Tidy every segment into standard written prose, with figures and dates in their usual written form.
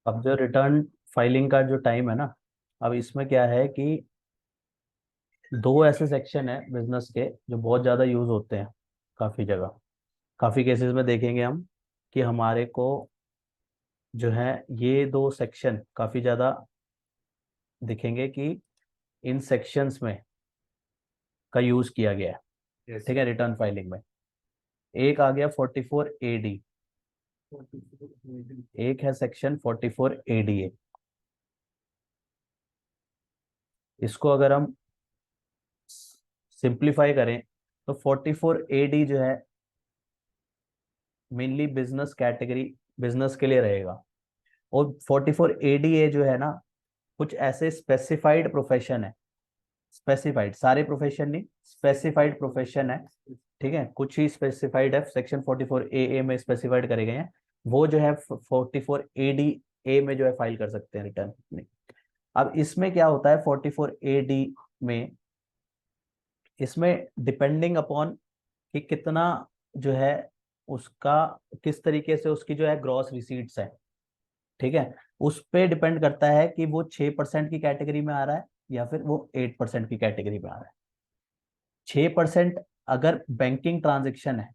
अब जो return filing का जो टाइम है ना, अब इसमें क्या है कि दो ऐसे सेक्शन है बिजनेस के जो बहुत ज़्यादा यूज होते हैं काफ़ी जगह। काफ़ी केसेस में देखेंगे हम कि हमारे को जो है ये दो सेक्शन काफ़ी ज़्यादा दिखेंगे कि इन सेक्शंस में का यूज किया गया है। Yes, ठीक sir. है, रिटर्न फाइलिंग में एक आ गया 44 AD, एक है सेक्शन 44 ADA। इसको अगर हम सिंप्लीफाई करें तो 44 AD जो है मेनली बिजनेस कैटेगरी, बिजनेस के लिए रहेगा। और 44 ADA जो है ना, कुछ ऐसे स्पेसिफाइड प्रोफेशन है। स्पेसिफाइड, सारे प्रोफेशन नहीं, स्पेसिफाइड प्रोफेशन है। ठीक है, कुछ ही स्पेसिफाइड है, सेक्शन 44 AA में स्पेसिफाइड करे गए हैं। वो जो है 44 ADA में जो है फाइल कर सकते हैं रिटर्न अपनी। अब इसमें क्या होता है 44 AD में, इसमें डिपेंडिंग अपॉन कि कितना जो है उसका, किस तरीके से उसकी जो है ग्रॉस रिसीट्स है। ठीक है, उस पे डिपेंड करता है कि वो 6% की कैटेगरी में आ रहा है या फिर वो 8% की कैटेगरी में आ रहा है। 6% अगर बैंकिंग ट्रांजेक्शन है,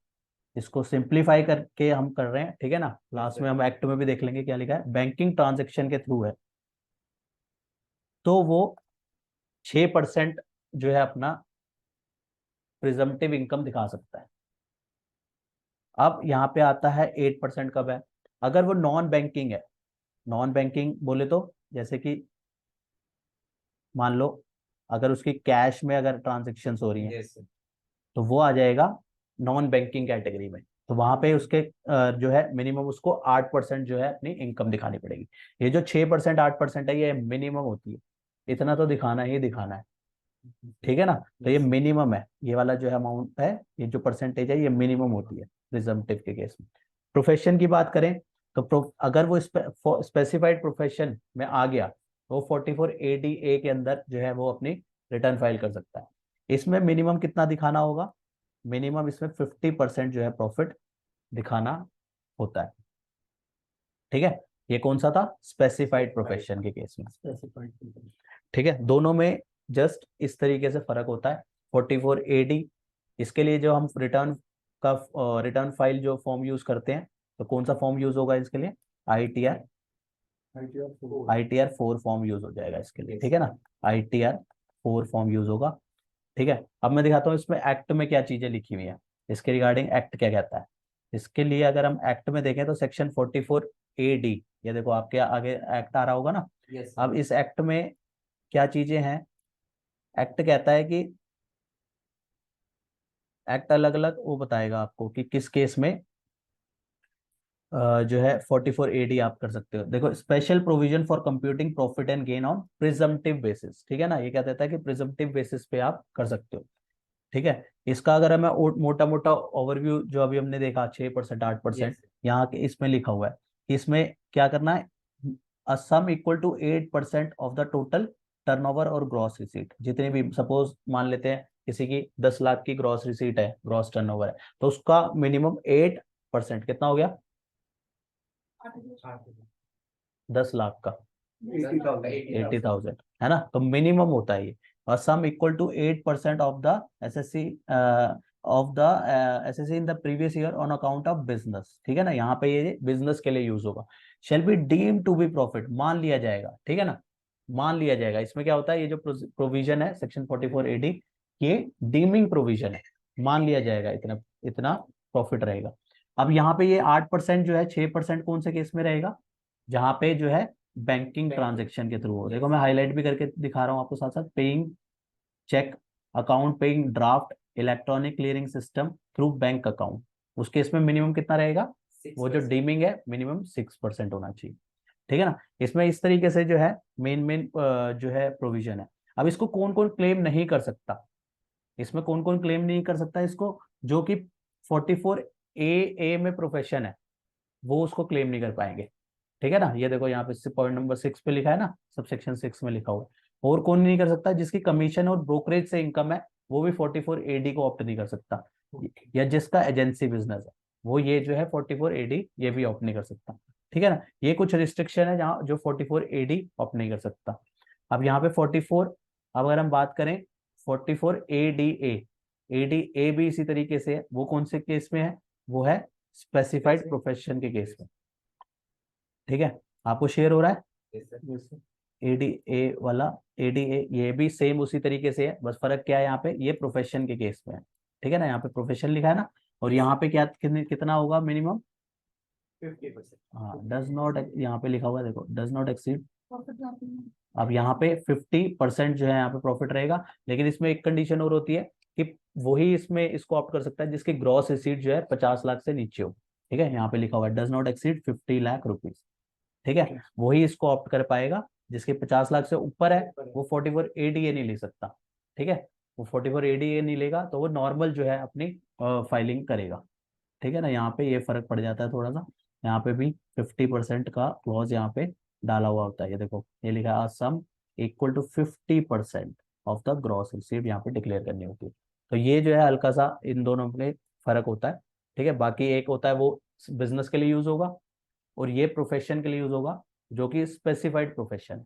इसको सिंप्लीफाई करके हम कर रहे हैं, ठीक है ना, लास्ट में हम एक्ट में भी देख लेंगे क्या लिखा है, बैंकिंग ट्रांजेक्शन के थ्रू है, तो वो 6% जो है अपना प्रिजम्पटिव इनकम दिखा सकता है। अब यहाँ पे आता है 8% कब है, अगर वो नॉन बैंकिंग है। नॉन बैंकिंग बोले तो जैसे कि मान लो अगर उसकी कैश में अगर ट्रांजेक्शन हो रही है, Yes, sir. तो वो आ जाएगा नॉन बैंकिंग कैटेगरी में। तो वहां पे उसके जो है मिनिमम उसको 8% जो है अपनी इनकम दिखानी पड़ेगी। ये जो 6% 8% है ये मिनिमम होती है, इतना तो दिखाना ही दिखाना है। ठीक है ना, तो ये Yes, sir. मिनिमम है, ये वाला जो है अमाउंट है, ये जो परसेंटेज है ये मिनिमम होती है प्रिजम्पटिव के केस में। प्रोफेशन की बात करें तो अगर वो स्पेसिफाइड प्रोफेशन में आ गया तो वो 44 ADA के अंदर जो है वो अपनी रिटर्न फाइल कर सकता है। इसमें मिनिमम कितना दिखाना होगा, मिनिमम इसमें 50% जो है प्रॉफिट दिखाना होता है। ठीक है, ये कौन सा था, स्पेसिफाइड प्रोफेशन के केस में। Specified. ठीक है, दोनों में जस्ट इस तरीके से फर्क होता है। 44 AD, इसके लिए जो हम रिटर्न का रिटर्न फाइल जो फॉर्म यूज करते हैं, तो कौन सा फॉर्म यूज होगा इसके लिए, ITR। ITR 4 फॉर्म यूज हो जाएगा इसके लिए, ठीक है ना, ITR 4 फॉर्म यूज होगा। ठीक है, अब मैं दिखाता हूँ इसमें एक्ट में क्या चीजें लिखी हुई हैं, इसके रिगार्डिंग एक्ट क्या कहता है। इसके लिए अगर हम एक्ट में देखें तो सेक्शन 44 AD, ये देखो आपके आगे एक्ट आ रहा होगा ना। Yes, sir. अब इस एक्ट में क्या चीजें हैं, एक्ट कहता है कि एक्ट अलग अलग वो बताएगा आपको कि किस केस में जो है 44 AD आप कर सकते हो। देखो, special provision for computing profit and gain on presumptive basis, ठीक है ना, ये क्या कहता है कि प्रिजम्पटिव बेसिस पे आप कर सकते हो। ठीक है, इसका अगर मैं मोटा मोटा ओवरव्यू जो अभी हमने देखा 6% 8%, Yes. यहाँ के इसमें लिखा हुआ है कि इसमें क्या करना है, a sum equal to 8% of the total turnover और ग्रॉस रिसीट। जितनी भी, सपोज मान लेते हैं किसी की 10 लाख की ग्रॉस रिसीट है, ग्रॉस टर्नओवर है, तो उसका मिनिमम 8% कितना हो गया, 10 लाख का 80,000, है ना, तो मिनिमम होता है ये। और sum equal to 8% of the SSC, of the SSC in the previous year on account of business. ठीक है ना, यहाँ पे ये बिजनेस के लिए यूज होगा। Shall be deem to be profit, मान लिया जाएगा, ठीक है ना, मान लिया जाएगा। इसमें क्या होता है, ये जो प्रोविजन है सेक्शन 44 AD, ये डीमिंग प्रोविजन है, मान लिया जाएगा इतना इतना प्रॉफिट रहेगा। अब यहाँ पे ये 8% जो है, 6% कौन से केस में रहेगा, जहां पे जो है बैंकिंग ट्रांजेक्शन के थ्रू हो। देखो मैं हाईलाइट भी करके दिखा रहा हूँ आपको साथ साथ, paying cheque, account paying draft, electronic clearing system through bank account, उस केस में मिनिमम कितना रहेगा, वो जो डीमिंग है मिनिमम 6% होना चाहिए। ठीक है ना, इसमें इस तरीके से जो है मेन मेन जो है प्रोविजन है। अब इसको कौन कौन क्लेम नहीं कर सकता, इसमें कौन कौन क्लेम नहीं कर सकता इसको, जो कि 44 AA में प्रोफेशन है, वो उसको क्लेम नहीं कर पाएंगे। ठीक है ना, ये देखो यहाँ पे पॉइंट नंबर 6 पे लिखा है ना, सब सेक्शन 6 में लिखा हुआ है। और कौन नहीं कर सकता, जिसकी कमीशन और ब्रोकरेज से इनकम है, वो भी 44 AD को ऑप्ट नहीं कर सकता। या जिसका एजेंसी बिजनेस है, वो ये जो है 44 AD ये भी ऑप्ट नहीं कर सकता। ठीक है ना। ये कुछ रिस्ट्रिक्शन है जहाँ जो 44AD ऑप्ट नहीं कर सकता। अब यहाँ पे 44, अब अगर हम बात करें 44ADA, ADA भी इसी तरीके से है। वो कौन से केस में है? वो है स्पेसिफाइड प्रोफेशन के केस में। ठीक है, आपको शेयर हो रहा है ADA वाला, ADA ये भी सेम उसी तरीके से है, बस फर्क क्या है यहाँ पे, ये प्रोफेशन के केस में है। ठीक है ना, यहाँ पे प्रोफेशन लिखा है ना, और यहाँ पे क्या कितना होगा मिनिमम? 50%। हाँ, डज नॉट, यहाँ पे लिखा हुआ है देखो, डज नॉट एक्सीड। अब यहाँ पे 50% जो है यहाँ पे प्रॉफिट रहेगा, लेकिन इसमें एक कंडीशन और होती है कि वही इसमें इसको ऑप्ट कर सकता है जिसके ग्रॉस रिसीट जो है 50 लाख से नीचे हो। ठीक है, यहाँ पे लिखा हुआ है does not exceed 50 lakh rupees. ठीक है, वही इसको ऑप्ट कर पाएगा। जिसके 50 लाख से ऊपर है वो 44ADA नहीं ले सकता। ठीक है, वो 44ADA नहीं लेगा तो वो नॉर्मल जो है अपनी फाइलिंग करेगा। ठीक है ना, यहाँ पे ये फर्क पड़ जाता है थोड़ा सा। यहाँ पे भी 50% का क्लॉज यहाँ पे डाला हुआ होता है। ये देखो, ये लिखा है sum equal to 50% of the gross received, यहाँ पे डिक्लेयर करनी होती है। तो ये जो है हल्का सा इन दोनों में फर्क होता है। ठीक है, बाकी एक होता है वो बिजनेस के लिए यूज होगा, और ये प्रोफेशन के लिए यूज होगा, जो कि स्पेसिफाइड प्रोफेशन।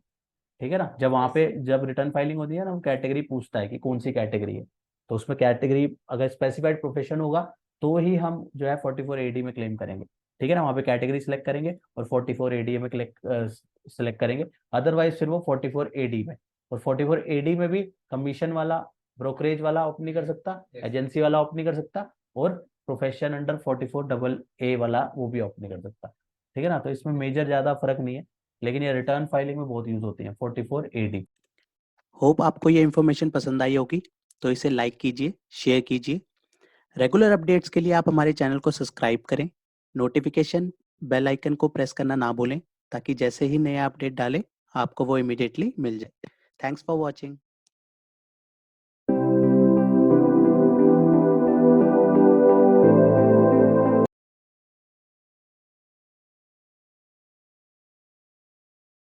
ठीक है ना, जब वहां पे जब रिटर्न फाइलिंग होती है ना, वो कैटेगरी पूछता है कि कौन सी कैटेगरी है, तो उसमें कैटेगरी अगर स्पेसिफाइड प्रोफेशन होगा तो ही हम जो है 44AD में क्लेम करेंगे। ठीक है ना, वहाँ पे कैटेगरी सिलेक्ट करेंगे और 44AD में सिलेक्ट करेंगे। अदरवाइज फिर वो 44AD में, और 44AD में भी कमीशन वाला, ब्रोकरेज वाला ऑप्ट नहीं कर सकता, एजेंसी वाला ऑप्ट नहीं कर सकता, और प्रोफेशन अंडर 44AA वाला वो भी ऑप्ट नहीं कर सकता। ठीक है ना, तो इसमें मेजर ज्यादा फर्क नहीं है, लेकिन ये रिटर्न फाइलिंग में बहुत यूज होती है 44AD। होप आपको ये इन्फॉर्मेशन पसंद आई होगी, तो इसे लाइक कीजिए, शेयर कीजिए। रेगुलर अपडेट्स के लिए आप हमारे चैनल को सब्सक्राइब करें। नोटिफिकेशन बेल आइकन को प्रेस करना ना भूलें, ताकि जैसे ही नया अपडेट डालें आपको वो इमीडिएटली मिल जाए। Thanks for watching.